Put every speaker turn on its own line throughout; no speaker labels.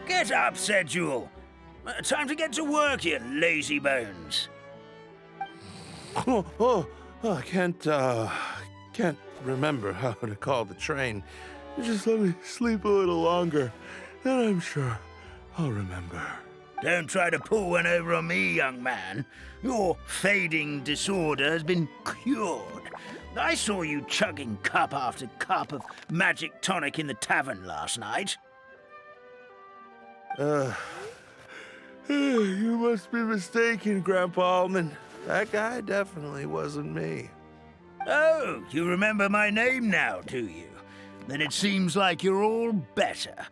Get up, said Jewel. Time to get to work, you lazy bones.
I can't remember how to call the train. Just let me sleep a little longer, and I'm sure I'll remember.
Don't try to pull one over on me, young man. Your fading disorder has been cured. I saw you chugging cup after cup of magic tonic in the tavern last night.
You must be mistaken, Grandpa Almond. That guy definitely wasn't me.
Oh, you remember my name now, do you? Then it seems like you're all better.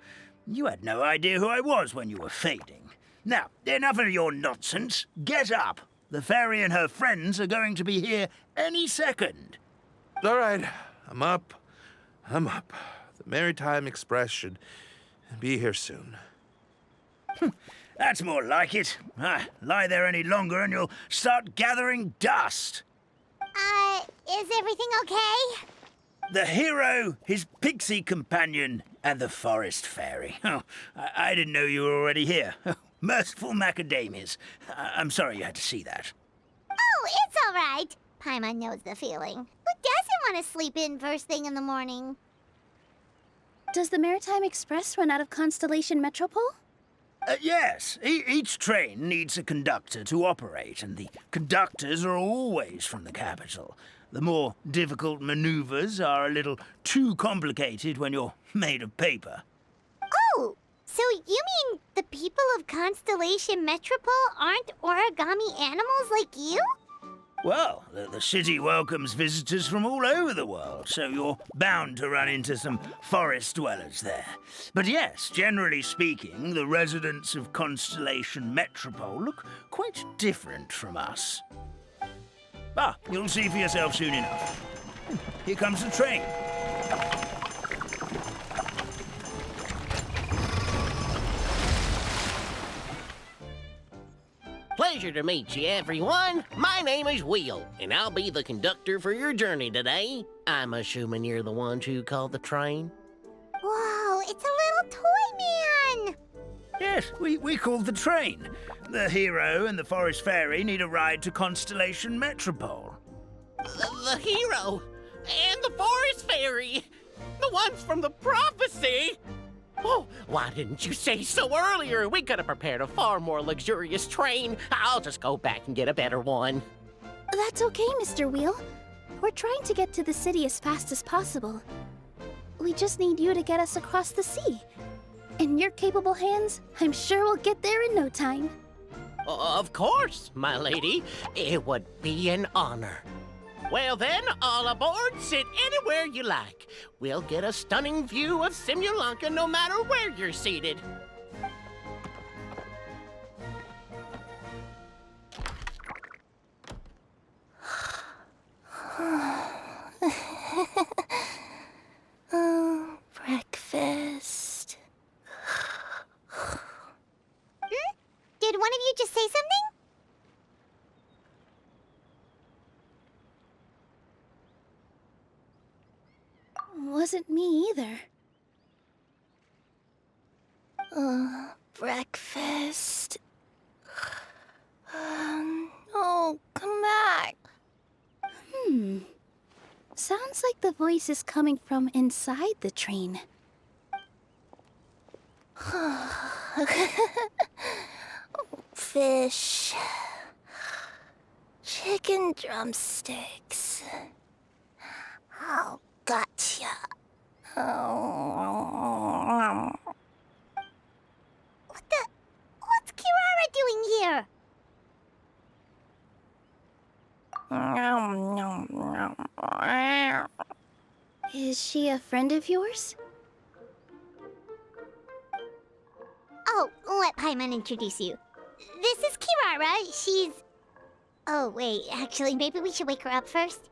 You had no idea who I was when you were fading. Now, enough of your nonsense. Get up. The fairy and her friends are going to be here any second.
All right, I'm up. The Maritime Express should be here soon.
That's more like it. Lie there any longer and you'll start gathering dust.
Is everything okay?
The hero, his pixie companion, and the forest fairy. Oh, I didn't know you were already here. Merciful macadamias. I'm sorry you had to see that.
Oh, it's all right. Paimon knows the feeling. Who doesn't want to sleep in first thing in the morning?
Does the Maritime Express run out of Constellation Metropole?
Yes. Each train needs a conductor to operate, and the conductors are always from the capital. The more difficult maneuvers are a little too complicated when you're made of paper.
Oh, so you mean the people of Constellation Metropole aren't origami animals like you?
Well, the city welcomes visitors from all over the world, so you're bound to run into some forest dwellers there. But yes, generally speaking, the residents of Constellation Metropole look quite different from us. You'll see for yourself soon enough. Here comes the train.
Pleasure to meet you, everyone. My name is Will, and I'll be the conductor for your journey today. I'm assuming you're the ones who called the train?
Whoa, it's a little toy man!
Yes, we called the train. The hero and the forest fairy need a ride to Constellation Metropole.
The hero and the forest fairy, the ones from the prophecy. Oh, why didn't you say so earlier? We could have prepared a far more luxurious train. I'll just go back and get a better one.
That's okay, Mr. Wheel. We're trying to get to the city as fast as possible. We just need you to get us across the sea. In your capable hands, I'm sure we'll get there in no time.
Of course, my lady. It would be an honor. Well then, all aboard, sit anywhere you like. We'll get a stunning view of Simulanka no matter where you're seated.
Oh, breakfast.
Did one of you just say something?
Wasn't me either. Breakfast. Oh, come back. Sounds like the voice is coming from inside the train. Fish. Chicken drumsticks. Oh, gotcha.
What's Kirara doing here?
Is she a friend of yours?
Oh, let Paimon introduce you. This is Kirara. She's... Oh, wait. Actually, maybe we should wake her up first.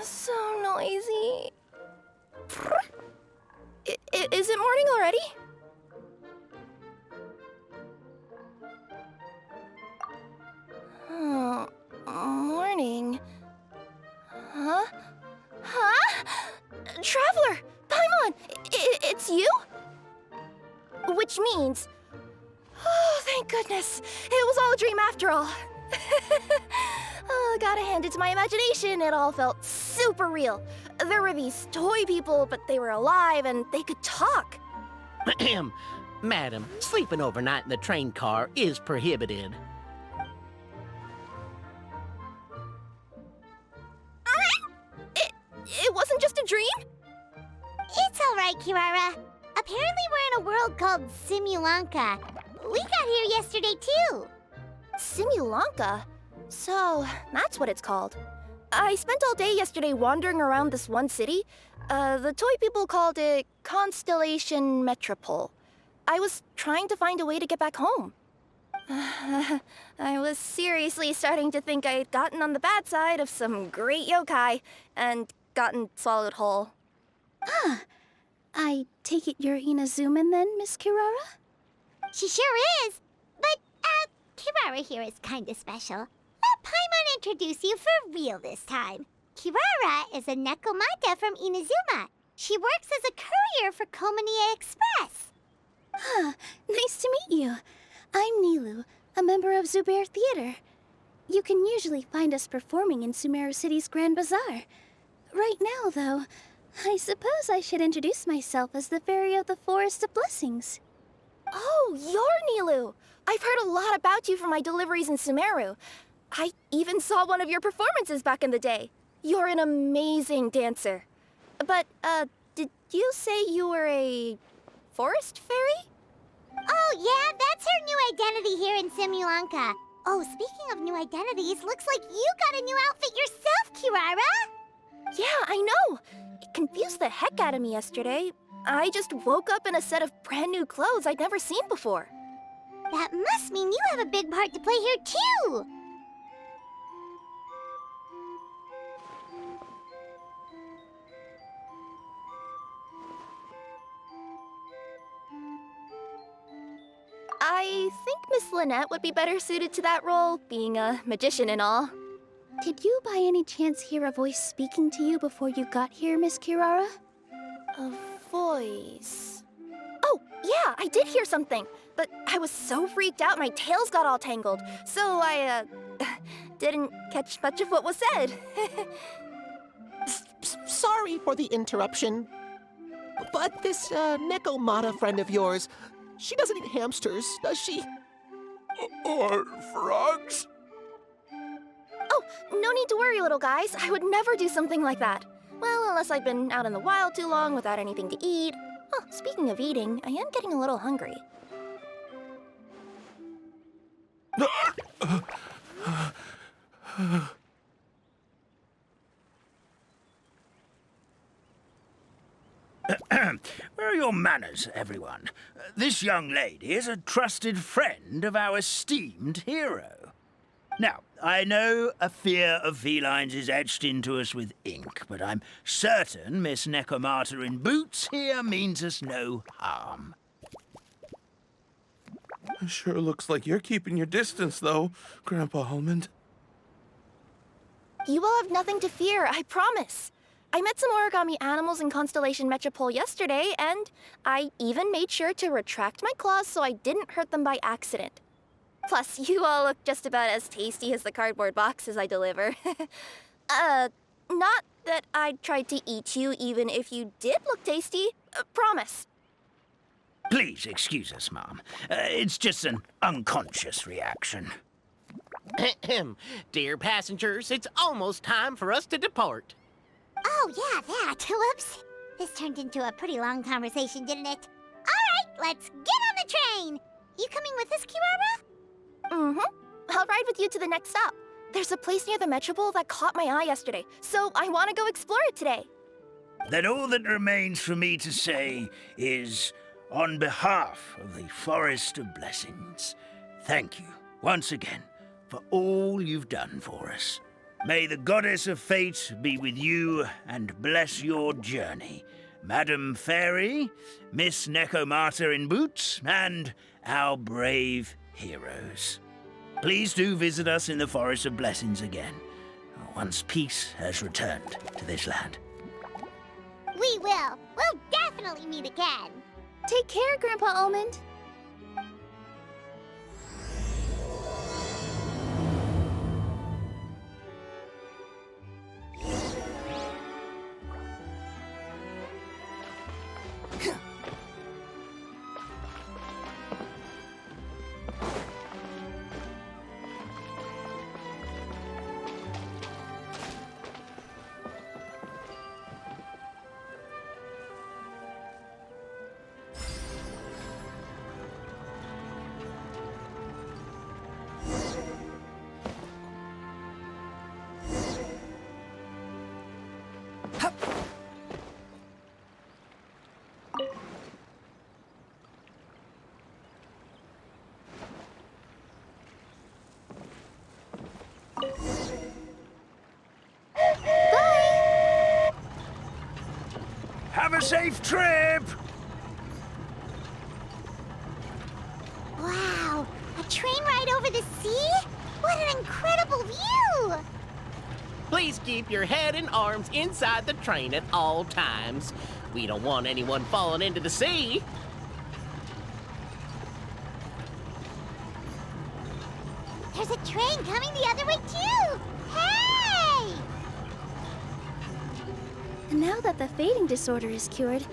So noisy. Is it morning already? Oh, morning. Huh? Huh? Traveler! Paimon! It's you? Which means... Oh, thank goodness. It was all a dream after all. Oh, gotta hand it to my imagination. It all felt super real. There were these toy people, but they were alive and they could talk.
Ahem. Madam, sleeping overnight in the train car is prohibited.
It wasn't just a dream?
It's all right, Kirara. Apparently we're in a world called Simulanka. We got here yesterday, too.
Simulanka? So, that's what it's called. I spent all day yesterday wandering around this one city. The toy people called it Constellation Metropole. I was trying to find a way to get back home. I was seriously starting to think I'd gotten on the bad side of some great yokai and gotten swallowed whole. Ah, I take it you're Inazuman then, Miss Kirara?
She sure is. But, Kirara here is kinda special. Let Paimon introduce you for real this time. Kirara is a Nekomata from Inazuma. She works as a courier for Komanie Express.
Ah, nice to meet you. I'm Nilu, a member of Zubair Theater. You can usually find us performing in Sumeru City's Grand Bazaar. Right now, though, I suppose I should introduce myself as the Fairy of the Forest of Blessings. Oh, you're Nilu! I've heard a lot about you from my deliveries in Sumeru. I even saw one of your performances back in the day. You're an amazing dancer. But, did you say you were a forest fairy?
Oh, yeah, that's her new identity here in Simulanka. Oh, speaking of new identities, looks like you got a new outfit yourself, Kirara!
Yeah, I know. It confused the heck out of me yesterday. I just woke up in a set of brand new clothes I'd never seen before.
That must mean you have a big part to play here, too!
I think Miss Lynette would be better suited to that role, being a magician and all. Did you by any chance hear a voice speaking to you before you got here, Miss Kirara? A voice... Oh, yeah, I did hear something. But I was so freaked out my tails got all tangled. So I, didn't catch much of what was said.
Sorry for the interruption. But this, Nekomata friend of yours, she doesn't eat hamsters, does she?
Or frogs?
Oh, no need to worry, little guys. I would never do something like that. Well, unless I've been out in the wild too long without anything to eat. Oh, speaking of eating, I am getting a little hungry.
Where are your manners, everyone? This young lady is a trusted friend of our esteemed hero. Now, I know a fear of felines is etched into us with ink, but I'm certain Miss Nekomata in boots here means us no harm.
It sure looks like you're keeping your distance, though, Grandpa Almond.
You will have nothing to fear, I promise. I met some origami animals in Constellation Metropole yesterday, and I even made sure to retract my claws so I didn't hurt them by accident. Plus, you all look just about as tasty as the cardboard boxes I deliver. Not that I'd try to eat you even if you did look tasty. Promise.
Please excuse us, Mom. It's just an unconscious reaction.
Dear passengers, it's almost time for us to depart.
Oh, yeah, that. Whoops. This turned into a pretty long conversation, didn't it? All right, let's get on the train. You coming with us, Kirara?
Mm-hmm. I'll ride with you to the next stop. There's a place near the Metropole that caught my eye yesterday, so I want to go explore it today.
Then all that remains for me to say is, on behalf of the Forest of Blessings, thank you once again for all you've done for us. May the Goddess of Fate be with you and bless your journey, Madam Fairy, Miss Nekomata in boots, and our brave heroes. Please do visit us in the Forest of Blessings again, once peace has returned to this land.
We will. We'll definitely meet again.
Take care, Grandpa Almond.
Have a safe trip!
Wow, a train ride over the sea? What an incredible view!
Please keep your head and arms inside the train at all times. We don't want anyone falling into the sea.
There's a train coming the other way too! Hey!
Now that the fading disorder is cured,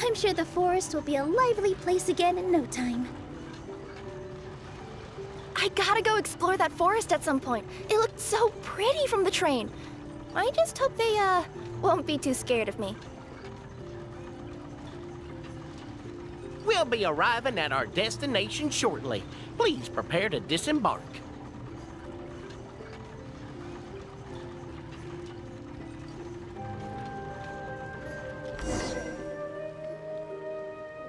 I'm sure the forest will be a lively place again in no time. I gotta go explore that forest at some point. It looked so pretty from the train. I just hope they, won't be too scared of me.
We'll be arriving at our destination shortly. Please prepare to disembark.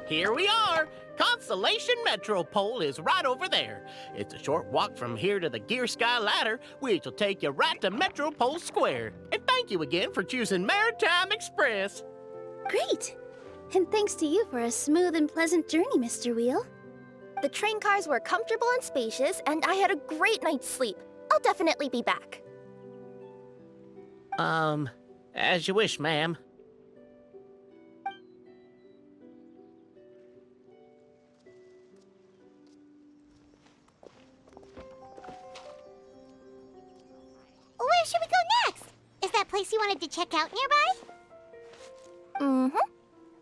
Here we are! Constellation Metropole is right over there. It's a short walk from here to the Gear Sky Ladder, which will take you right to Metropole Square. And thank you again for choosing Maritime Express.
Great! And thanks to you for a smooth and pleasant journey, Mr. Wheel. The train cars were comfortable and spacious, and I had a great night's sleep. I'll definitely be back.
As you wish, ma'am.
Where should we go next? Is that place you wanted to check out nearby?
Mm-hmm.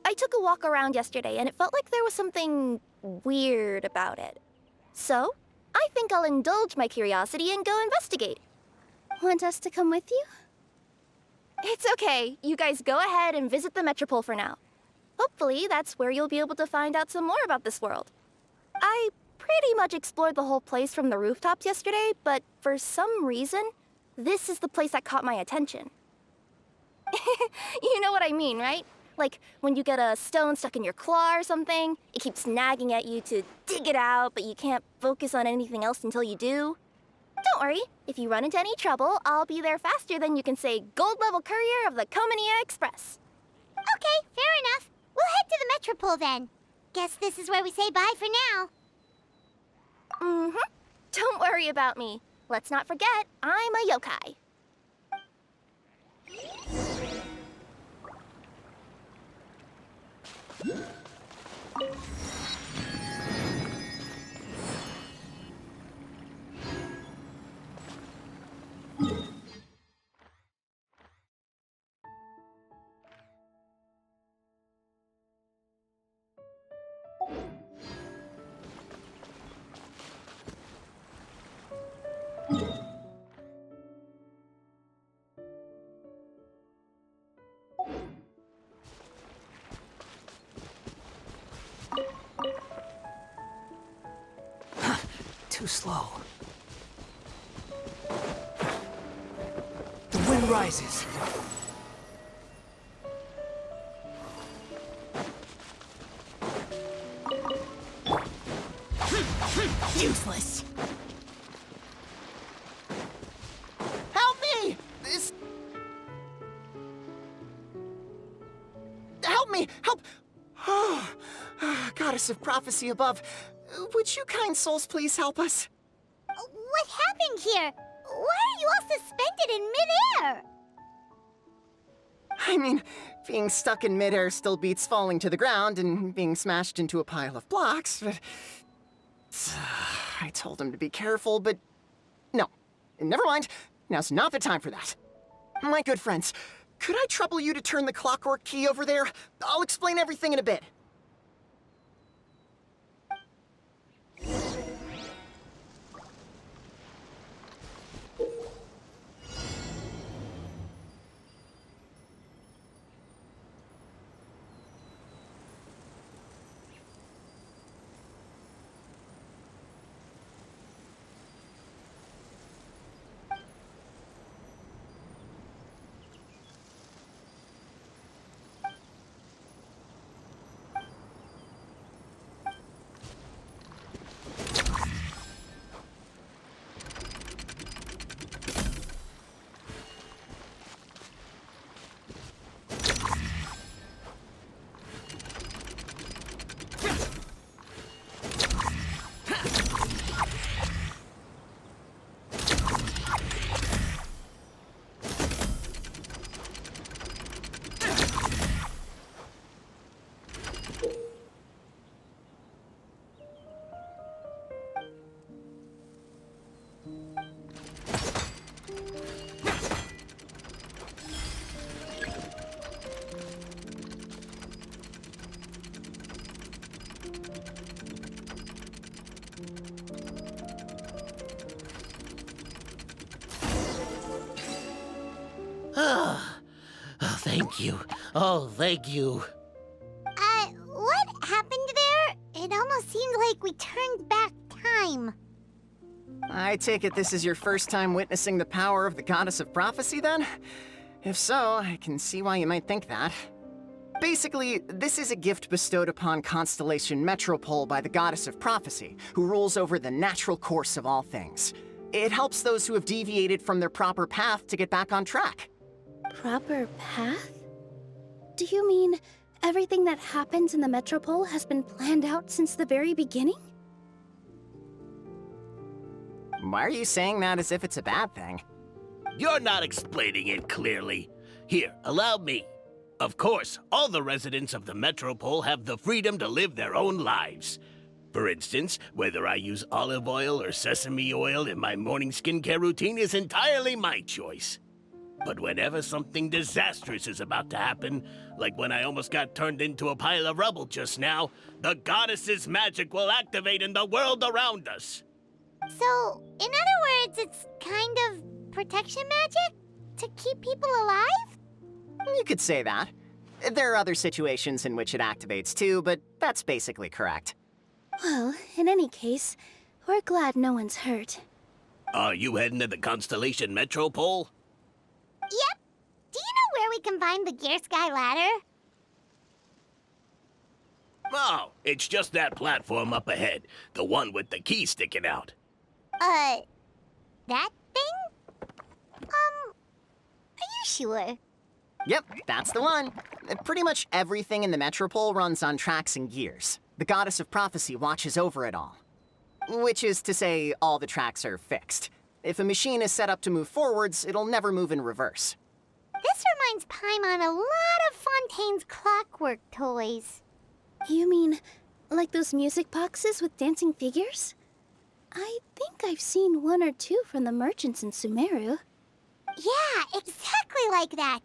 I took a walk around yesterday, and it felt like there was something weird about it. So, I think I'll indulge my curiosity and go investigate. Want us to come with you? It's okay. You guys go ahead and visit the Metropole for now. Hopefully, that's where you'll be able to find out some more about this world. I pretty much explored the whole place from the rooftops yesterday, but for some reason, this is the place that caught my attention. You know what I mean, right? Like when you get a stone stuck in your claw or something, it keeps nagging at you to dig it out, but you can't focus on anything else until you do. Don't worry, if you run into any trouble, I'll be there faster than you can say gold level courier of the Comania Express.
Okay, fair enough. We'll head to the Metropole then. Guess this is where we say bye for now.
Mm-hmm. Don't worry about me. Let's not forget, I'm a yokai.
too slow. The wind rises.
Useless. Help me! Help me! Help! Oh, Goddess of Prophecy above, would you kind souls please help us?
What happened here? Why are you all suspended in midair?
I mean, being stuck in midair still beats falling to the ground and being smashed into a pile of blocks, but... I told him to be careful, but... No. Never mind. Now's not the time for that. My good friends, could I trouble you to turn the clockwork key over there? I'll explain everything in a bit.
Oh, thank you. Oh, thank you.
What happened there? It almost seemed like we turned back time.
I take it this is your first time witnessing the power of the Goddess of Prophecy, then? If so, I can see why you might think that. Basically, this is a gift bestowed upon Constellation Metropole by the Goddess of Prophecy, who rules over the natural course of all things. It helps those who have deviated from their proper path to get back on track.
Proper path? Do you mean everything that happens in the Metropole has been planned out since the very beginning?
Why are you saying that as if it's a bad thing?
You're not explaining it clearly. Here, allow me. Of course, all the residents of the Metropole have the freedom to live their own lives. For instance, whether I use olive oil or sesame oil in my morning skincare routine is entirely my choice. But whenever something disastrous is about to happen, like when I almost got turned into a pile of rubble just now, the goddess's magic will activate in the world around us.
So, in other words, it's kind of protection magic? To keep people alive?
You could say that. There are other situations in which it activates too, but that's basically correct.
Well, in any case, we're glad no one's hurt.
Are you heading to the Constellation Metropole?
Yep. Do you know where we can find the Gear Sky ladder?
Oh, it's just that platform up ahead. The one with the key sticking out.
That thing? Are you sure?
Yep, that's the one. Pretty much everything in the Metropole runs on tracks and gears. The Goddess of Prophecy watches over it all. Which is to say, all the tracks are fixed. If a machine is set up to move forwards, it'll never move in reverse.
This reminds Paimon a lot of Fontaine's clockwork toys.
You mean, like those music boxes with dancing figures? I think I've seen one or two from the merchants in Sumeru.
Yeah, exactly like that.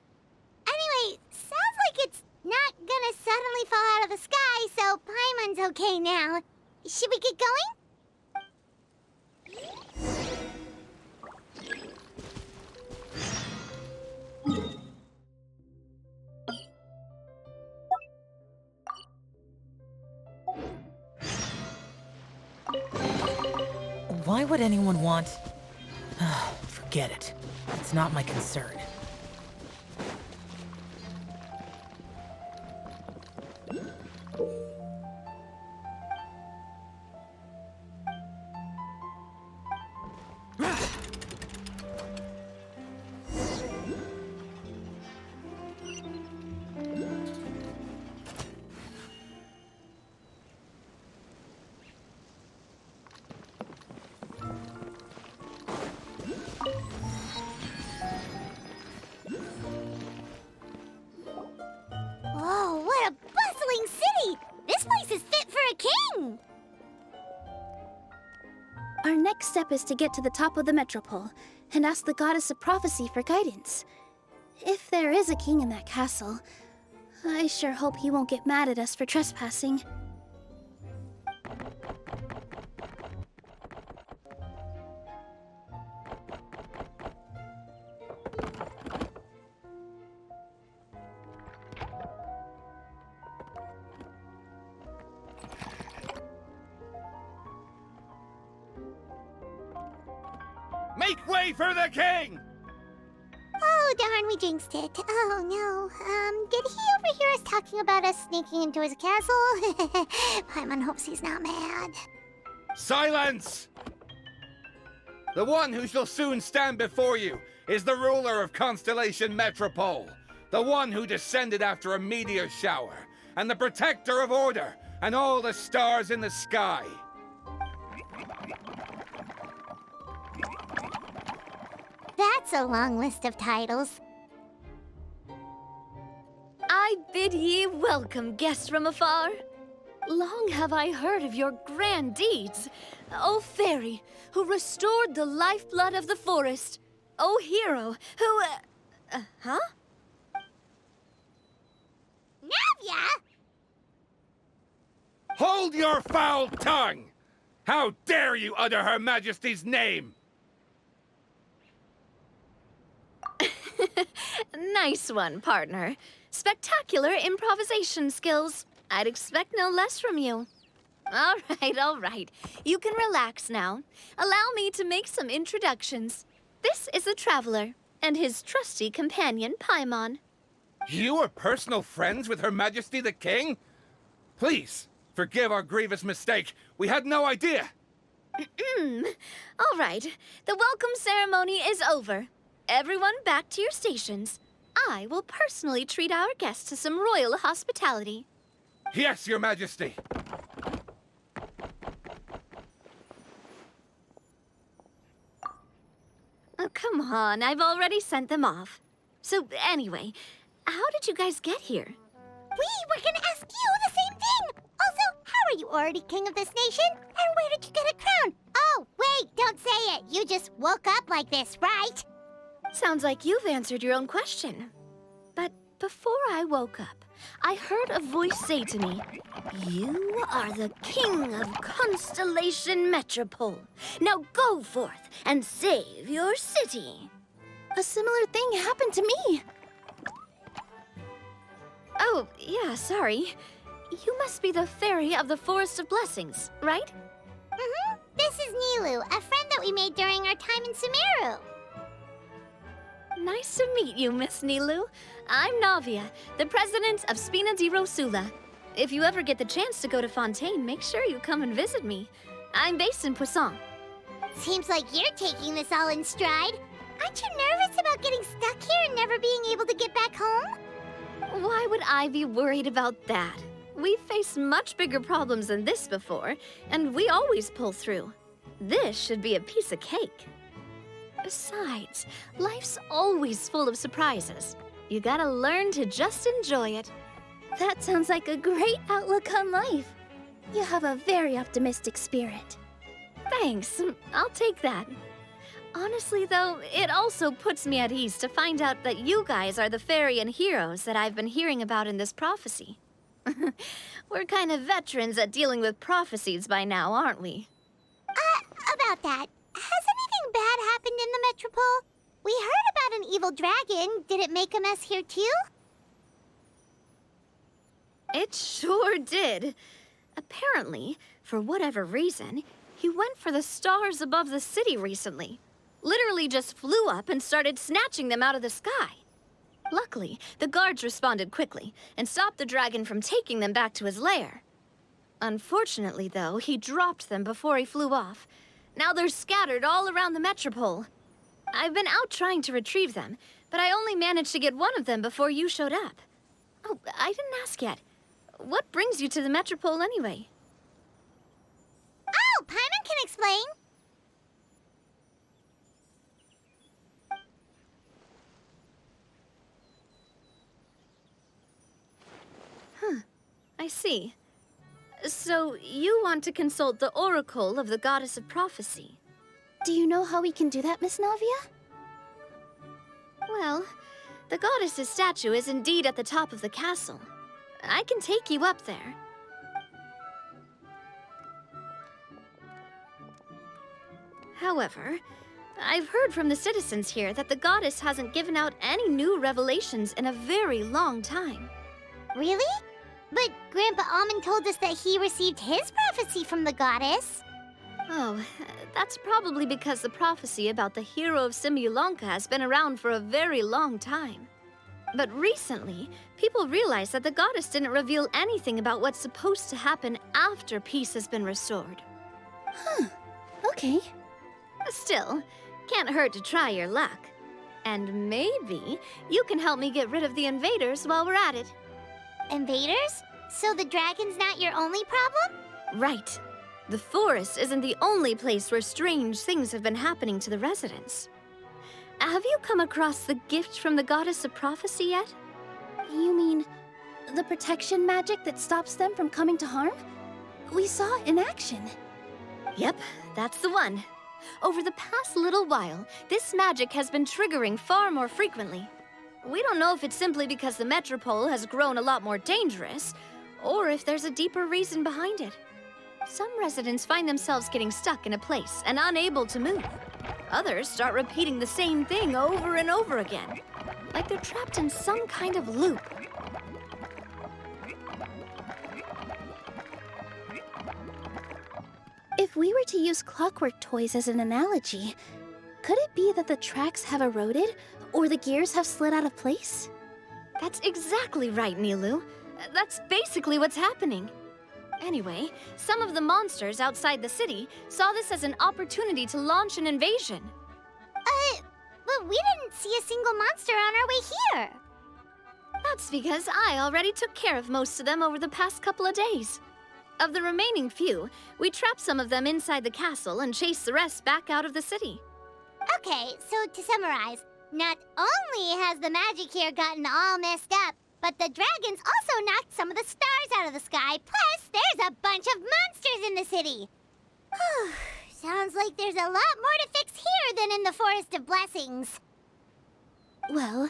Anyway, sounds like it's not gonna suddenly fall out of the sky, so Paimon's okay now. Should we get going?
Why would anyone want... Forget it. It's not my concern.
Whoa, what a bustling city! This place is fit for a king!
Our next step is to get to the top of the metropole and ask the goddess of prophecy for guidance. If there is a king in that castle, I sure hope he won't get mad at us for trespassing.
Make way for the king!
Oh, darn, we jinxed it. Oh, no. Did he overhear us talking about us sneaking into his castle? Paimon hopes he's not mad.
Silence! The one who shall soon stand before you is the ruler of Constellation Metropole, the one who descended after a meteor shower, and the protector of order and all the stars in the sky.
That's a long list of titles.
I bid ye welcome, guests from afar. Long have I heard of your grand deeds. O fairy, who restored the lifeblood of the forest. O hero, who... huh?
Navia!
Hold your foul tongue! How dare you utter Her Majesty's name?
Nice one, partner. Spectacular improvisation skills. I'd expect no less from you. All right. You can relax now. Allow me to make some introductions. This is the Traveler, and his trusty companion, Paimon.
You are personal friends with Her Majesty the King? Please, forgive our grievous mistake. We had no idea.
All right. The welcome ceremony is over. Everyone back to your stations. I will personally treat our guests to some royal hospitality.
Yes, Your Majesty.
Oh, come on. I've already sent them off. So, anyway, how did you guys get here?
We were gonna ask you the same thing! Also, how are you already king of this nation? And where did you get a crown? Oh, wait, don't say it. You just woke up like this, right?
Sounds like you've answered your own question. But before I woke up, I heard a voice say to me, "You are the king of Constellation Metropole. Now go forth and save your city."
A similar thing happened to me.
Oh, yeah, sorry. You must be the fairy of the Forest of Blessings, right?
Mm-hmm. This is Nilu, a friend that we made during our time in Sumeru.
Nice to meet you, Miss Nilu. I'm Navia, the president of Spina di Rosula. If you ever get the chance to go to Fontaine, make sure you come and visit me. I'm based in Poisson.
Seems like you're taking this all in stride. Aren't you nervous about getting stuck here and never being able to get back home?
Why would I be worried about that? We've faced much bigger problems than this before, and we always pull through. This should be a piece of cake. Besides, life's always full of surprises. You gotta learn to just enjoy it.
That sounds like a great outlook on life. You have a very optimistic spirit.
Thanks, I'll take that. Honestly, though, it also puts me at ease to find out that you guys are the fairy and heroes that I've been hearing about in this prophecy. We're kind of veterans at dealing with prophecies by now, aren't we?
About that, has anything bad happened in the Metropole? We heard about an evil dragon. Did it make a mess here too?
It sure did. Apparently, for whatever reason, He went for the stars above the city recently. Literally just flew up and started snatching them out of the sky. Luckily, the guards responded quickly and stopped the dragon from taking them back to his lair. Unfortunately, though, he dropped them before he flew off. Now they're scattered all around the metropole. I've been out trying to retrieve them, but I only managed to get one of them before you showed up. Oh, I didn't ask yet. What brings you to the metropole anyway?
Oh, Paimon can explain.
I see. So, you want to consult the oracle of the goddess of prophecy?
Do you know how we can do that, Miss Navia?
Well, the goddess's statue is indeed at the top of the castle. I can take you up there. However, I've heard from the citizens here that the goddess hasn't given out any new revelations in a very long time.
Really? But Grandpa Almond told us that he received his prophecy from the goddess.
Oh, that's probably because the prophecy about the hero of Simulonka has been around for a very long time. But recently, people realized that the goddess didn't reveal anything about what's supposed to happen after peace has been restored.
Okay.
Still, can't hurt to try your luck. And maybe you can help me get rid of the invaders while we're at it.
Invaders? So the dragon's not your only problem?
Right. The forest isn't the only place where strange things have been happening to the residents. Have you come across the gift from the goddess of prophecy yet?
You mean the protection magic that stops them from coming to harm? We saw it in action.
Yep, that's the one. Over the past little while, this magic has been triggering far more frequently. We don't know if it's simply because the metropole has grown a lot more dangerous, or if there's a deeper reason behind it. Some residents find themselves getting stuck in a place and unable to move. Others start repeating the same thing over and over again, like they're trapped in some kind of loop.
If we were to use clockwork toys as an analogy, could it be that the tracks have eroded or the gears have slid out of place?
That's exactly right, Nilu. That's basically what's happening. Anyway, some of the monsters outside the city saw this as an opportunity to launch an invasion.
But we didn't see a single monster on our way here.
That's because I already took care of most of them over the past couple of days. Of the remaining few, we trapped some of them inside the castle and chased the rest back out of the city.
Okay, so to summarize, not only has the magic here gotten all messed up, but the dragons also knocked some of the stars out of the sky, plus there's a bunch of monsters in the city. Sounds like there's a lot more to fix here than in the Forest of Blessings.
Well,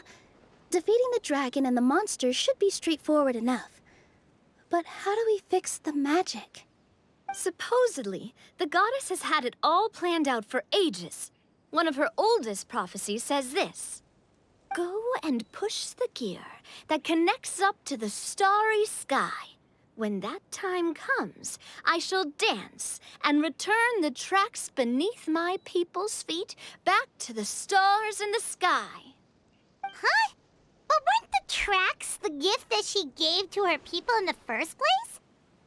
defeating the dragon and the monsters should be straightforward enough. But how do we fix the magic?
Supposedly, the goddess has had it all planned out for ages. One of her oldest prophecies says this: "Go and push the gear that connects up to the starry sky. When that time comes, I shall dance and return the tracks beneath my people's feet back to the stars in the sky."
Huh? But weren't the tracks the gift that she gave to her people in the first place?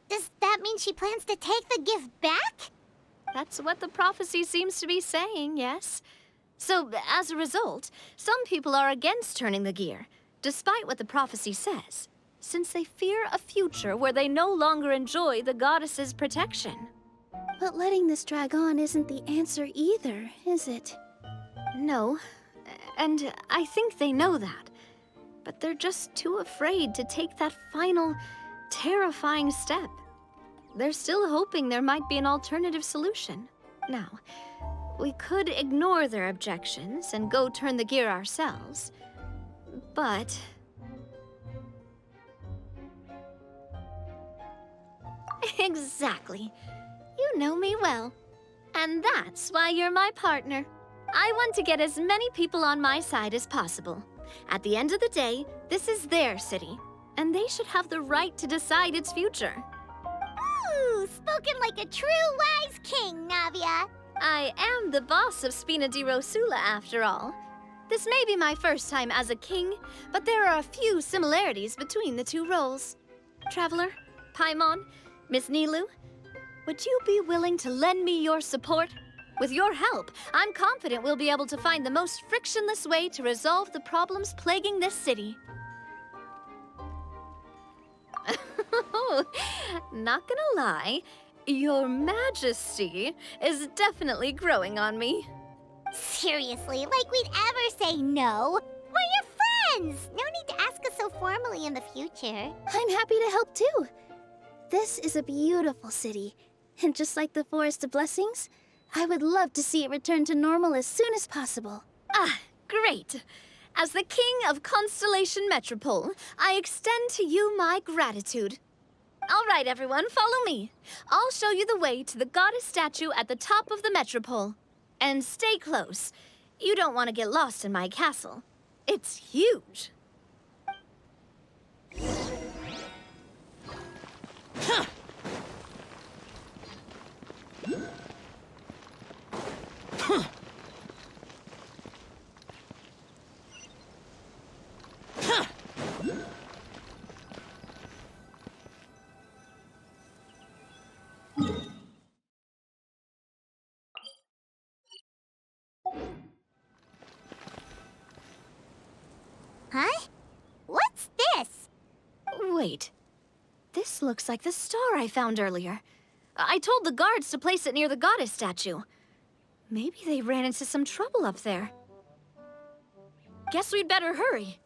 Does that mean she plans to take the gift back?
That's what the prophecy seems to be saying, yes. So, as a result, some people are against turning the gear, despite what the prophecy says, since they fear a future where they no longer enjoy the goddess's protection.
But letting this drag on isn't the answer either, is it?
No, and I think they know that. But they're just too afraid to take that final, terrifying step. They're still hoping there might be an alternative solution. Now, we could ignore their objections and go turn the gear ourselves, but... Exactly. You know me well. And that's why you're my partner. I want to get as many people on my side as possible. At the end of the day, this is their city, and they should have the right to decide its future.
Ooh, Spoken like a true wise king, Navia.
I am the boss of Spina di Rosula, after all. This may be my first time as a king, but there are a few similarities between the two roles. Traveler, Paimon, Miss Nilu, would you be willing to lend me your support? With your help, I'm confident we'll be able to find the most frictionless way to resolve the problems plaguing this city. Not gonna lie, Your Majesty is definitely growing on me.
Seriously, like we'd ever say no. We're your friends. No need to ask us so formally in the future.
I'm happy to help too. This is a beautiful city, and just like the Forest of Blessings, I would love to see it return to normal as soon as possible.
Ah, great. As the King of Constellation Metropole, I extend to you my gratitude. All right, everyone, follow me. I'll show you the way to the goddess statue at the top of the Metropole. And stay close. You don't want to get lost in my castle. It's huge.
Huh? What's this?
Wait. This looks like the star I found earlier. I told the guards to place it near the goddess statue. Maybe they ran into some trouble up there. Guess we'd better hurry.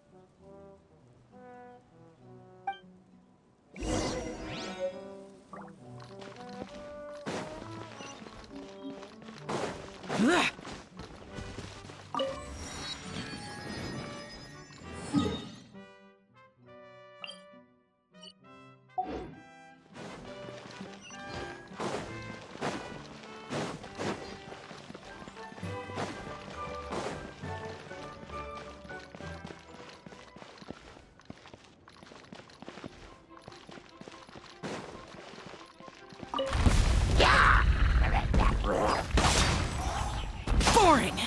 Boring!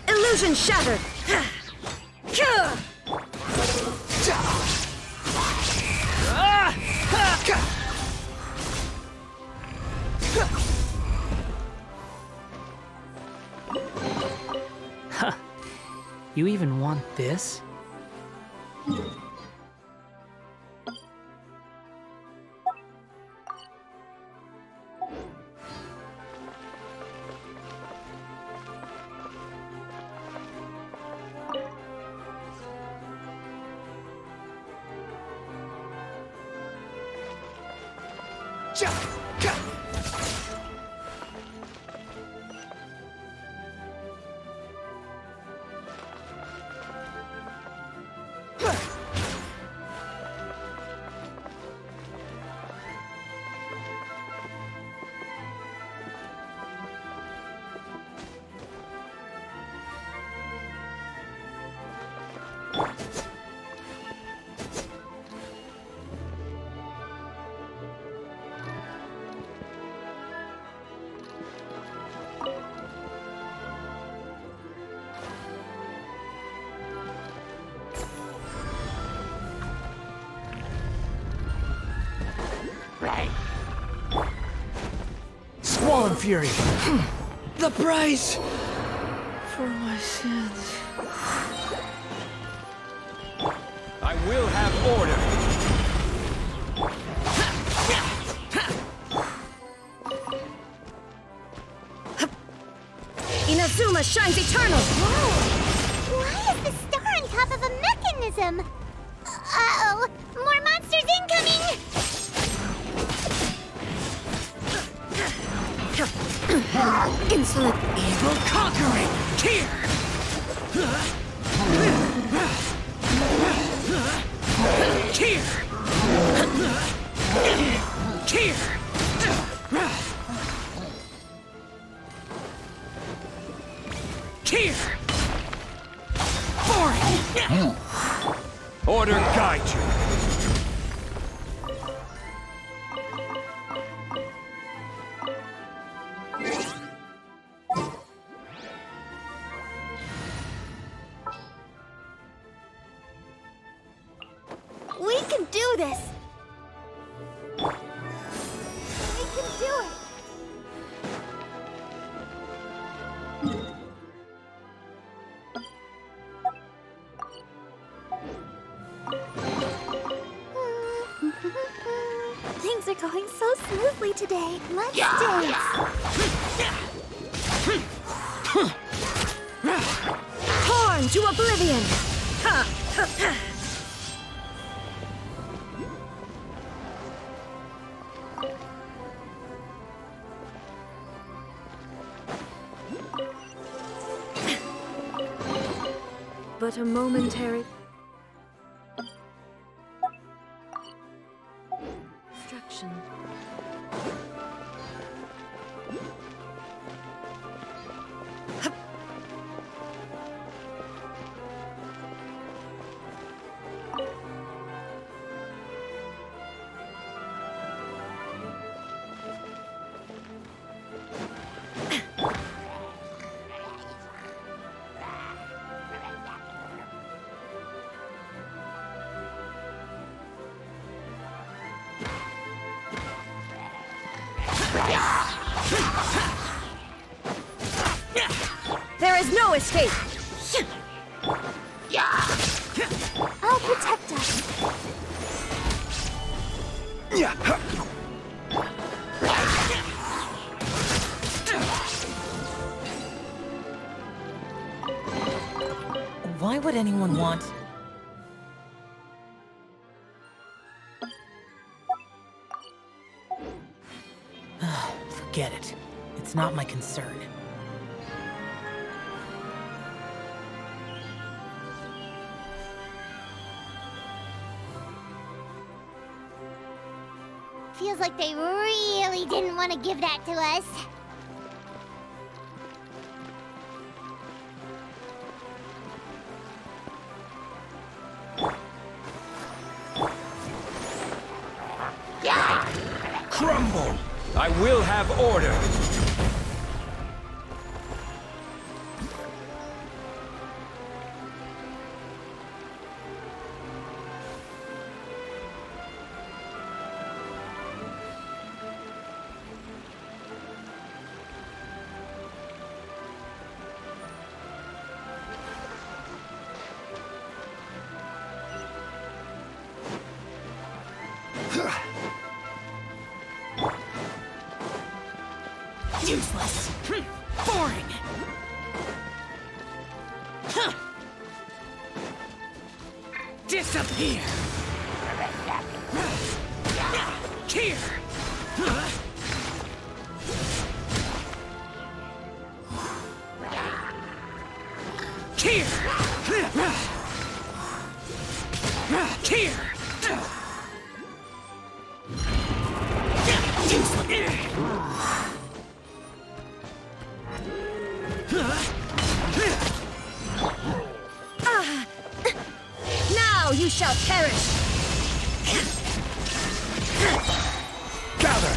Illusion shattered! Huh. You even want this? Squall Fury! The price for my sins.
I will have order.
Inazuma shines eternal!
Whoa! Why is the star on top of a mechanism? Uh-oh! More monsters incoming!
Insolent
Evil conquering! Tear! Tear! Tear! Tear! Boring!
Order guide you.
We can do this! We can do it! Things are going so smoothly today. Let's dance! Torn to oblivion! But a momentary destruction. There is no escape! I'll protect us!
Why would anyone want... Forget it. It's not my concern.
Feels like they really didn't want to give that to us.
Crumble! I will have order!
Useless! Boring! Disappear! Here! Here! Here!
Now you shall perish!
Gather!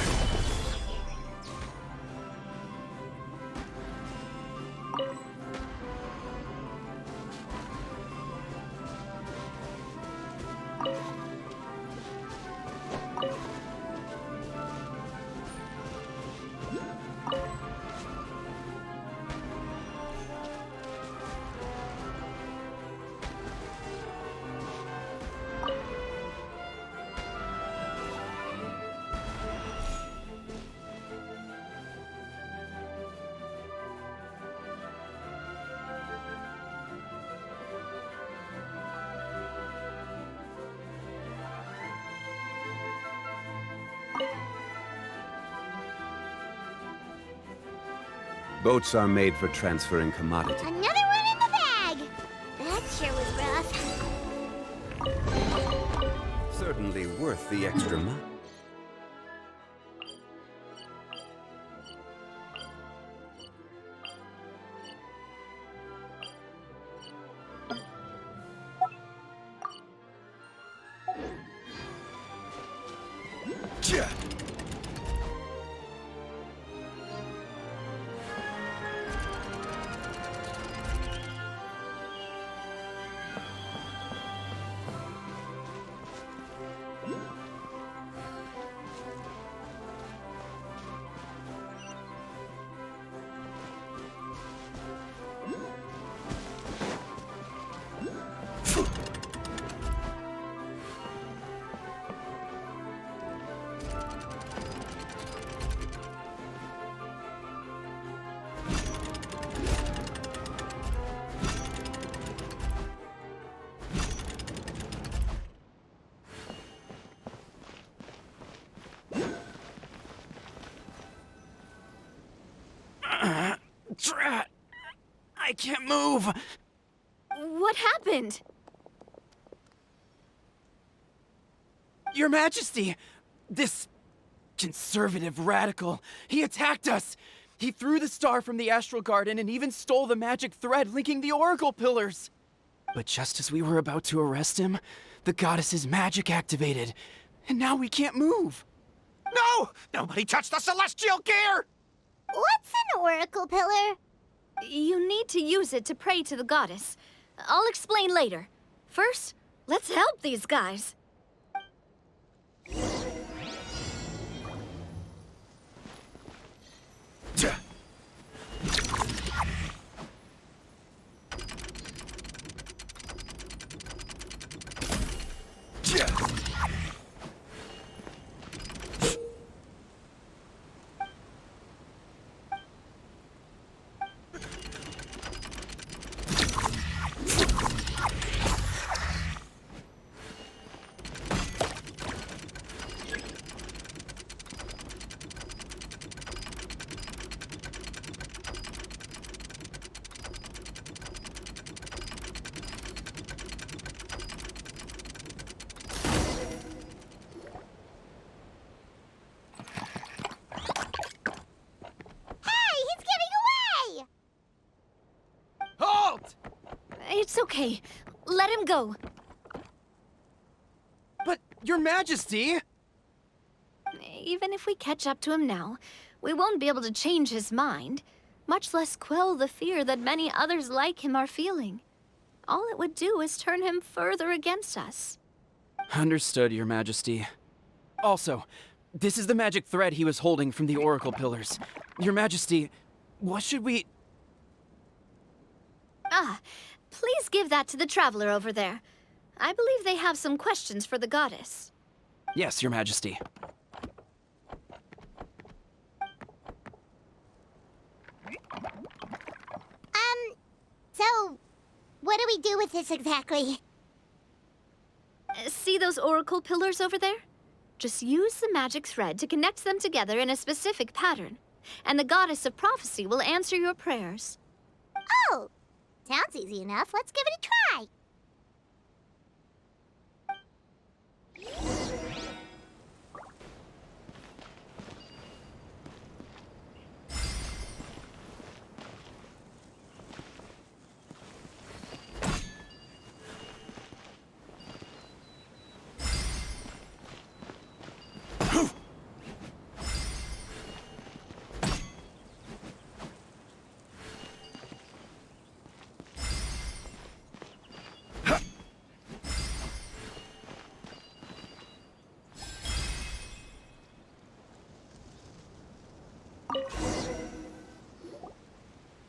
Boats are made for transferring commodity.
Another one in the bag! That sure was rough.
Certainly worth the extra money.
Drat! I can't move!
What happened?
Your Majesty! This conservative radical, he attacked us! He threw the star from the Astral Garden and even stole the magic thread linking the Oracle Pillars! But just as we were about to arrest him, the goddess's magic activated, and now we can't move!
No! Nobody touched the celestial gear!
What's an oracle pillar?
You need to use it to pray to the goddess. I'll explain later. First, let's help these guys. It's okay. Let him go.
But, Your Majesty!
Even if we catch up to him now, we won't be able to change his mind, much less quell the fear that many others like him are feeling. All it would do is turn him further against us.
Understood, Your Majesty. Also, this is the magic thread he was holding from the Oracle Pillars. Your Majesty, what should we...
Please give that to the traveler over there. I believe they have some questions for the goddess.
Yes, Your Majesty.
So, what do we do with this exactly?
See those oracle pillars over there? Just use the magic thread to connect them together in a specific pattern, and the goddess of prophecy will answer your prayers.
Oh! Sounds easy enough. Let's give it a try.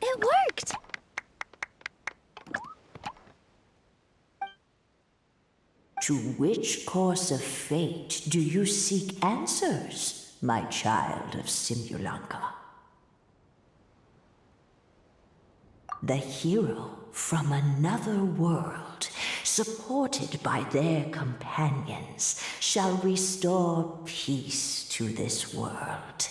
It worked!
To which course of fate do you seek answers, my child of Simulanka? The hero from another world, supported by their companions, shall restore peace to this world.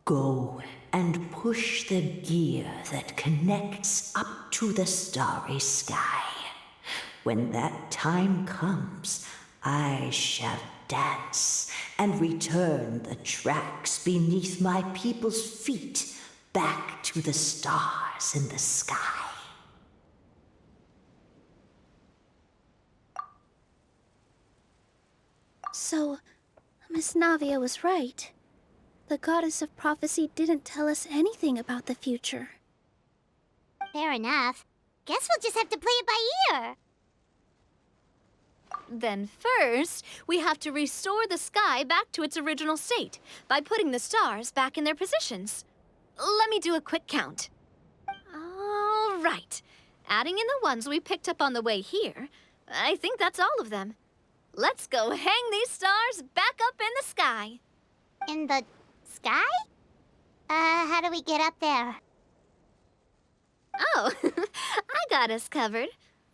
Go and push the gear that connects up to the starry sky. When that time comes, I shall dance and return the tracks beneath my people's feet back to the stars in the sky.
So, Miss Navia was right. The goddess of prophecy didn't tell us anything about the future.
Fair enough. Guess we'll just have to play it by ear.
Then first, we have to restore the sky back to its original state by putting the stars back in their positions. Let me do a quick count. All right. Adding in the ones we picked up on the way here, I think that's all of them. Let's go hang these stars back up in the sky.
In the sky? How do we get up there?
Oh, I got us covered.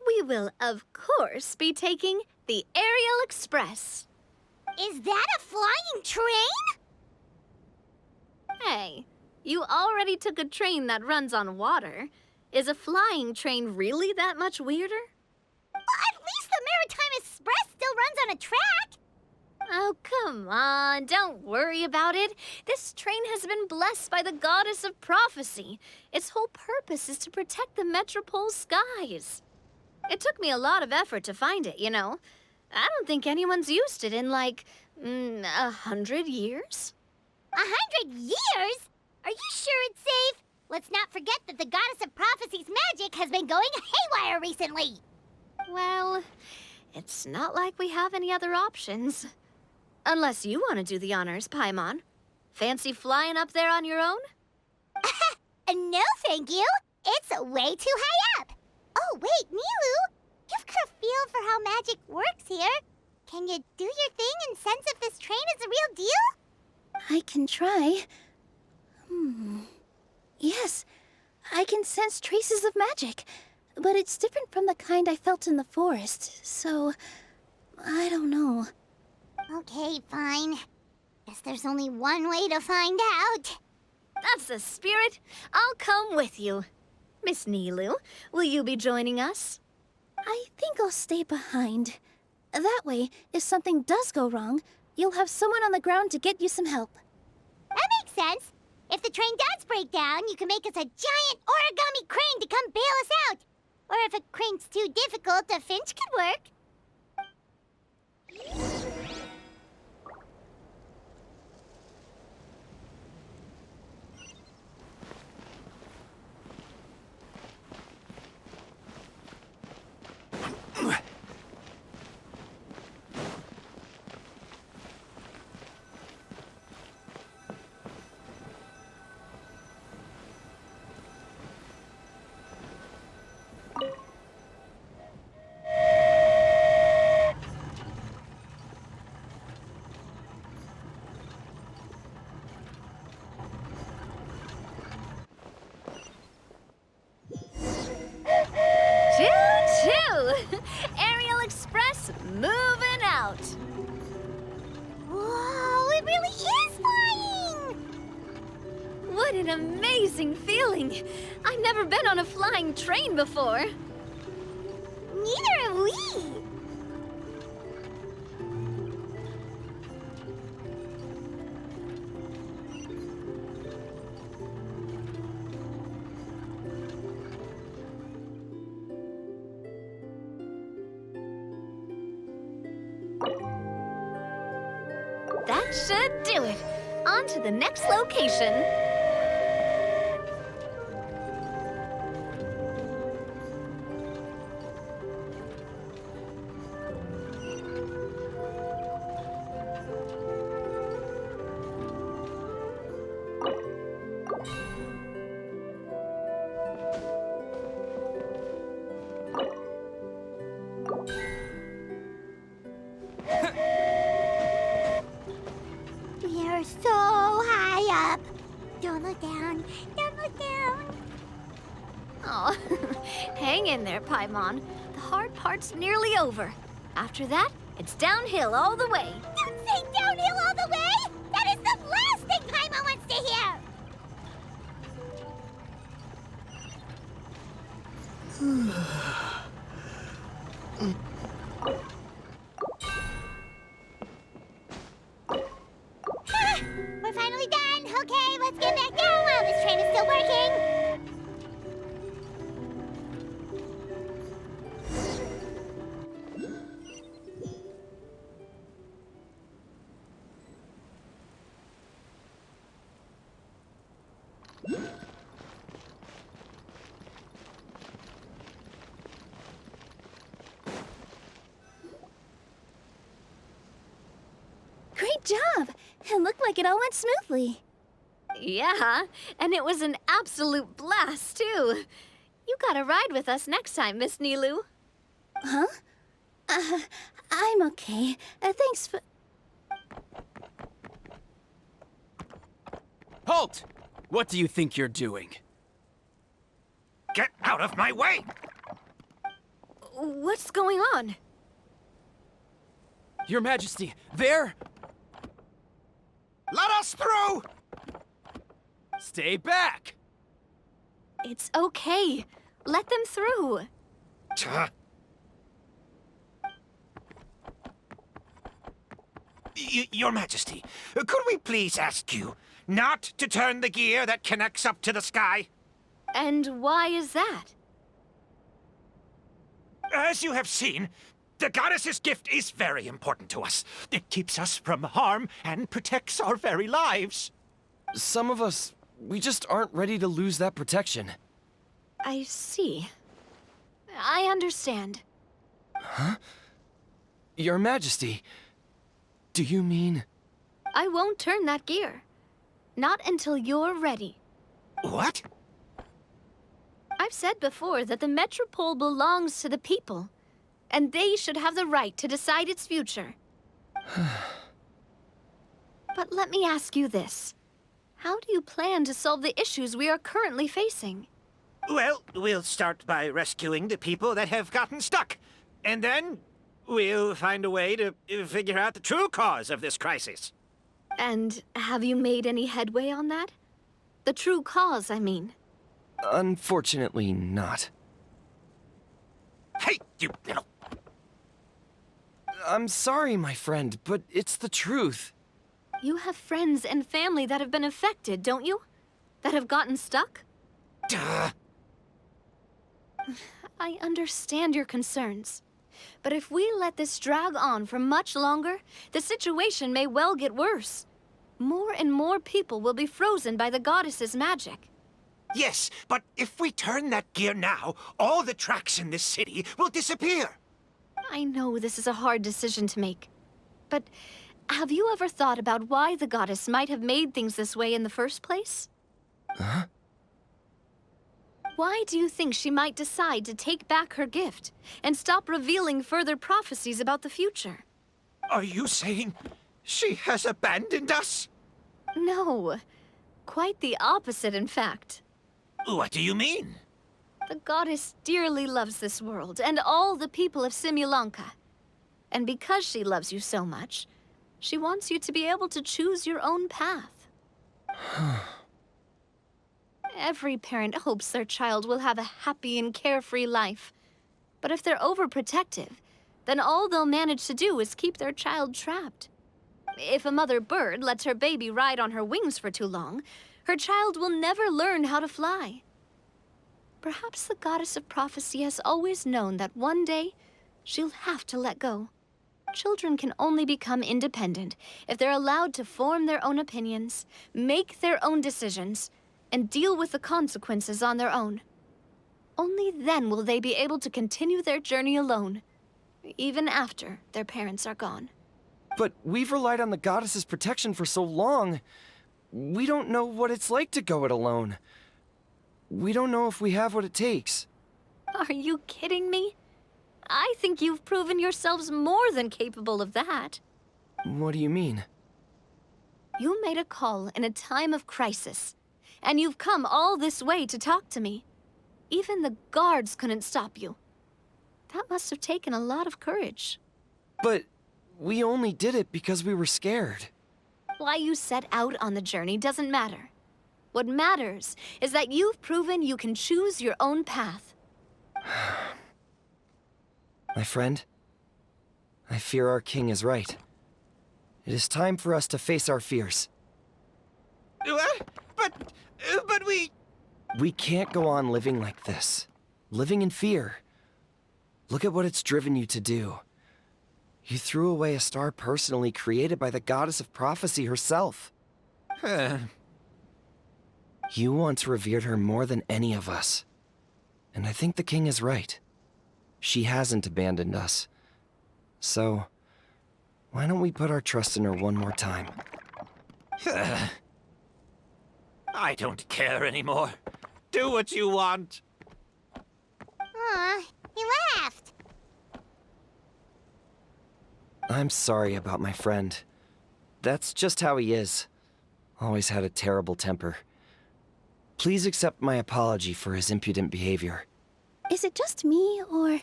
We will, of course, be taking the Aerial Express.
Is that a flying train?
Hey, you already took a train that runs on water. Is a flying train really that much weirder?
Well, at least the Maritime Express still runs on a track.
Oh, come on, don't worry about it. This train has been blessed by the goddess of prophecy. Its whole purpose is to protect the Metropole skies. It took me a lot of effort to find it, you know. I don't think anyone's used it in, like, 100 years?
100 years? Are you sure it's safe? Let's not forget that the goddess of prophecy's magic has been going haywire recently.
Well, it's not like we have any other options. Unless you want to do the honors, Paimon. Fancy flying up there on your own?
No, thank you. It's way too high up. Oh, wait, Nilu. You've got a feel for how magic works here. Can you do your thing and sense if this train is the real deal?
I can try. Yes, I can sense traces of magic, but it's different from the kind I felt in the forest, so I don't know.
Okay, fine. Guess there's only one way to find out.
That's the spirit. I'll come with you. Miss Nilu, will you be joining us?
I think I'll stay behind. That way, if something does go wrong, you'll have someone on the ground to get you some help.
That makes sense. If the train does break down, you can make us a giant origami crane to come bail us out. Or if a crane's too difficult, a finch could work.
Choo-choo! Aerial Express moving out.
Whoa, it really is flying!
What an amazing feeling. I've never been on a flying train before.
Neither have we.
That should do it. On to the next location.
We're so high up. Don't look down. Don't look down.
Oh, hang in there, Paimon. The hard part's nearly over. After that, it's downhill all the way.
Don't say downhill all the way. That is the last thing Paimon wants to hear. We're finally done. Okay, let's get back down while this train is still working.
Great job! It looked like it all went smoothly.
Yeah, and it was an absolute blast, too. You gotta ride with us next time, Miss Nilu.
Huh? I'm okay. Thanks for...
Halt! What do you think you're doing?
Get out of my way!
What's going on?
Your Majesty, there!
Let us through!
Stay back!
It's okay. Let them through.
Your Majesty, could we please ask you not to turn the gear that connects up to the sky?
And why is that?
As you have seen, the goddess's gift is very important to us. It keeps us from harm and protects our very lives.
Some of us, we just aren't ready to lose that protection.
I see. I understand.
Huh? Your Majesty, do you mean...
I won't turn that gear. Not until you're ready.
What?
I've said before that the Metropole belongs to the people, and they should have the right to decide its future. But let me ask you this. How do you plan to solve the issues we are currently facing?
Well, we'll start by rescuing the people that have gotten stuck. And then we'll find a way to figure out the true cause of this crisis.
And have you made any headway on that? The true cause, I mean.
Unfortunately not.
Hey, you little...
I'm sorry, my friend, but it's the truth.
You have friends and family that have been affected, don't you? That have gotten stuck?
Duh.
I understand your concerns. But if we let this drag on for much longer, the situation may well get worse. More and more people will be frozen by the goddess's magic.
Yes, but if we turn that gear now, all the tracks in this city will disappear.
I know this is a hard decision to make. But have you ever thought about why the goddess might have made things this way in the first place?
Huh?
Why do you think she might decide to take back her gift and stop revealing further prophecies about the future?
Are you saying she has abandoned us?
No. Quite the opposite, in fact.
What do you mean?
The goddess dearly loves this world and all the people of Simulanka. And because she loves you so much, she wants you to be able to choose your own path. Every parent hopes their child will have a happy and carefree life. But if they're overprotective, then all they'll manage to do is keep their child trapped. If a mother bird lets her baby ride on her wings for too long, her child will never learn how to fly. Perhaps the goddess of prophecy has always known that one day she'll have to let go. Children can only become independent if they're allowed to form their own opinions, make their own decisions, and deal with the consequences on their own. Only then will they be able to continue their journey alone, even after their parents are gone.
But we've relied on the goddess's protection for so long. We don't know what it's like to go it alone. We don't know if we have what it takes.
Are you kidding me? I think you've proven yourselves more than capable of that.
What do you mean?
You made a call in a time of crisis, and you've come all this way to talk to me. Even the guards couldn't stop you. That must have taken a lot of courage.
But we only did it because we were scared.
Why you set out on the journey doesn't matter. What matters is that you've proven you can choose your own path.
My friend, I fear our king is right. It is time for us to face our fears.
What? But we...
We can't go on living like this. Living in fear. Look at what it's driven you to do. You threw away a star personally created by the goddess of prophecy herself. You once revered her more than any of us. And I think the king is right. She hasn't abandoned us. So, why don't we put our trust in her one more time?
I don't care anymore. Do what you want.
Aw, he laughed.
I'm sorry about my friend. That's just how he is. Always had a terrible temper.
Please accept my apology for his impudent behavior.
Is it just me, or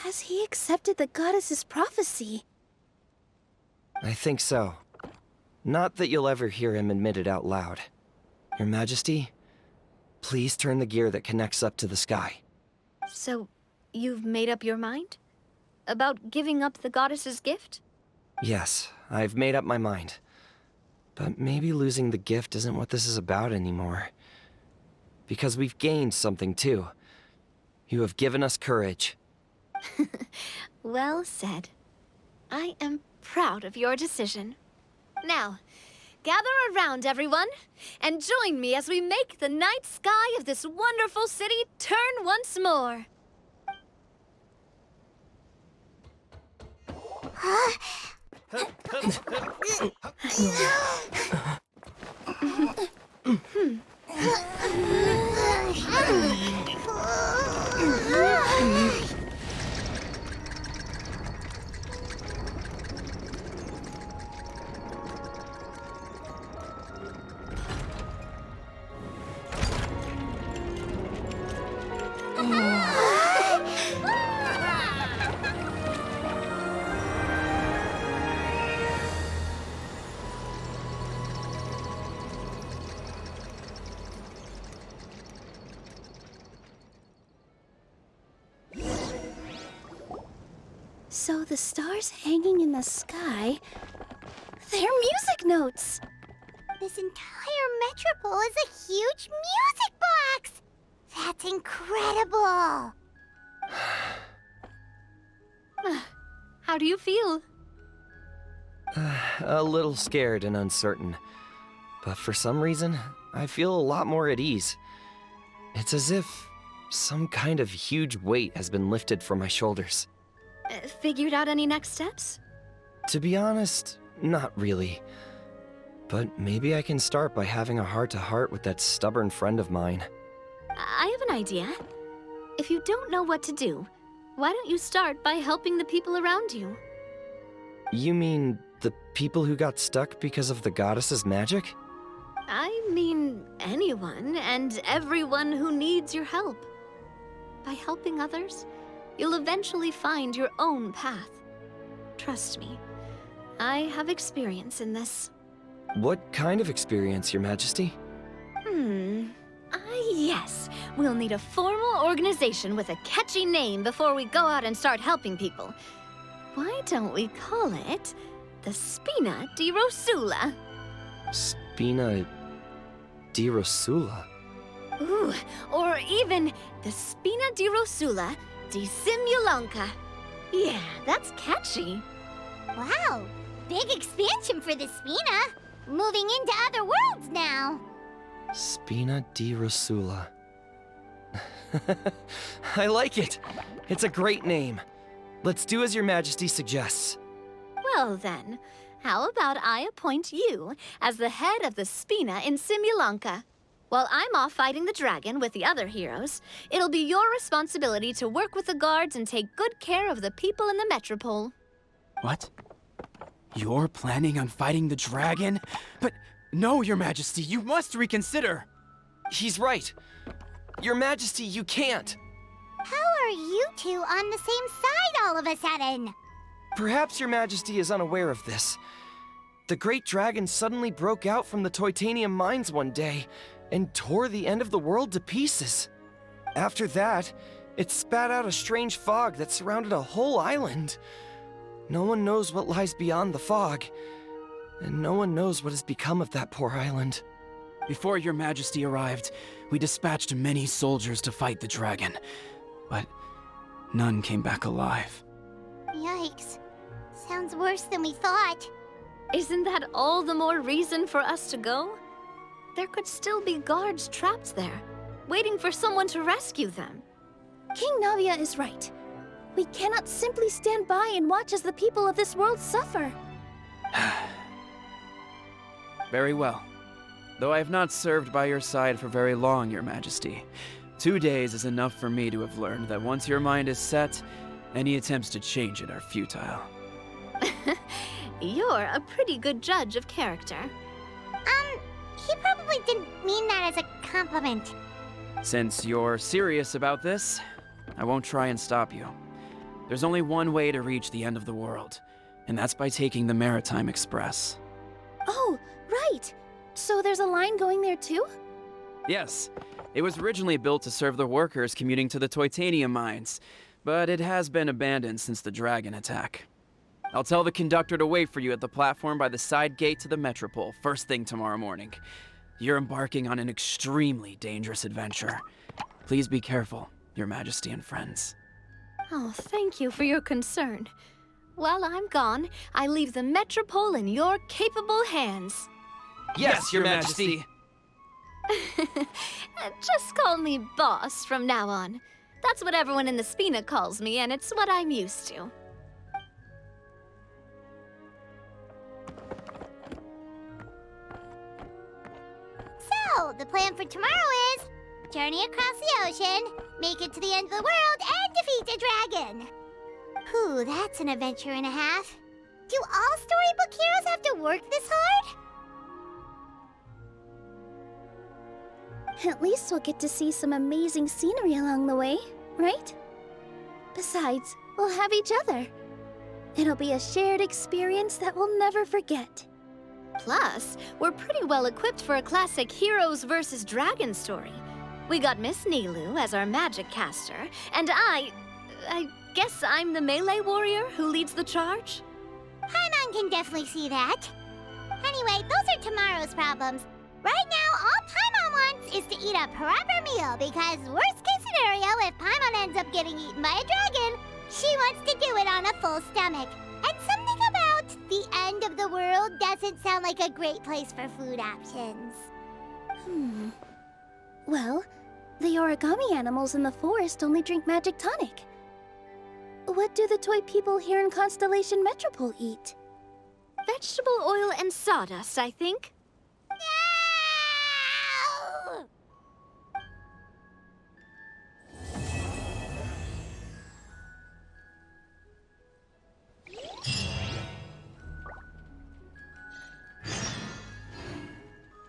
has he accepted the goddess's prophecy?
I think so. Not that you'll ever hear him admit it out loud. Your Majesty, please turn the gear that connects up to the sky.
So, you've made up your mind? About giving up the goddess's gift?
Yes, I've made up my mind. But maybe losing the gift isn't what this is about anymore. Because we've gained something too. You have given us courage.
Well said. I am proud of your decision. Now, gather around, everyone, and join me as we make the night sky of this wonderful city turn once more.
So the stars hanging in the sky, they're music notes!
This entire metropole is a huge music box! That's incredible!
How do you feel?
A little scared and uncertain. But for some reason, I feel a lot more at ease. It's as if some kind of huge weight has been lifted from my shoulders.
Figured out any next steps?
To be honest, not really. But maybe I can start by having a heart-to-heart with that stubborn friend of mine.
I have an idea. If you don't know what to do, why don't you start by helping the people around you?
You mean the people who got stuck because of the goddess's magic?
I mean anyone and everyone who needs your help. By helping others, you'll eventually find your own path. Trust me, I have experience in this.
What kind of experience, Your Majesty?
Yes. We'll need a formal organization with a catchy name before we go out and start helping people. Why don't we call it the Spina di Rosula?
Spina di Rosula?
Ooh, or even the Spina di Rosula di Simulanka. Yeah, that's catchy.
Wow, big expansion for the Spina. Moving into other worlds now.
Spina di Rosula. I like it. It's a great name. Let's do as Your Majesty suggests.
Well then, how about I appoint you as the head of the Spina in Simulanka? While I'm off fighting the dragon with the other heroes, it'll be your responsibility to work with the guards and take good care of the people in the metropole.
What? You're planning on fighting the dragon? But no, Your Majesty, you must reconsider!
He's right. Your Majesty, you can't.
How are you two on the same side all of a sudden?
Perhaps Your Majesty is unaware of this. The great dragon suddenly broke out from the Titanium mines one day and tore the end of the world to pieces. After that, it spat out a strange fog that surrounded a whole island. No one knows what lies beyond the fog, and no one knows what has become of that poor island.
Before Your Majesty arrived, we dispatched many soldiers to fight the dragon, but none came back alive.
Yikes. Sounds worse than we thought.
Isn't that all the more reason for us to go? There could still be guards trapped there, waiting for someone to rescue them.
King Navia is right. We cannot simply stand by and watch as the people of this world suffer.
Very well. Though I have not served by your side for very long, Your Majesty, 2 days is enough for me to have learned that once your mind is set, any attempts to change it are futile.
You're a pretty good judge of character.
He probably didn't mean that as a compliment.
Since you're serious about this, I won't try and stop you. There's only one way to reach the end of the world, and that's by taking the Maritime Express.
Oh, right! So there's a line going there too?
Yes, it was originally built to serve the workers commuting to the Titanium mines, but it has been abandoned since the dragon attack. I'll tell the conductor to wait for you at the platform by the side gate to the Metropole first thing tomorrow morning. You're embarking on an extremely dangerous adventure. Please be careful, Your Majesty and friends.
Oh, thank you for your concern. While I'm gone, I leave the Metropole in your capable hands.
Yes, Your Majesty!
Just call me boss from now on. That's what everyone in the Spina calls me, and it's what I'm used to.
So, the plan for tomorrow is journey across the ocean, make it to the end of the world, and defeat a dragon. Whew, that's an adventure and a half. Do all storybook heroes have to work this hard?
At least we'll get to see some amazing scenery along the way, right? Besides, we'll have each other. It'll be a shared experience that we'll never forget.
Plus, we're pretty well equipped for a classic heroes versus dragon story. We got Miss Nilu as our magic caster, and I guess I'm the melee warrior who leads the charge?
Paimon can definitely see that. Anyway, those are tomorrow's problems. Right now, all Paimon wants is to eat a proper meal, because worst case scenario, if Paimon ends up getting eaten by a dragon, she wants to do it on a full stomach. And something about the end of the world doesn't sound like a great place for food options.
Well, the origami animals in the forest only drink magic tonic. What do the toy people here in Constellation Metropole eat?
Vegetable oil and sawdust, I think.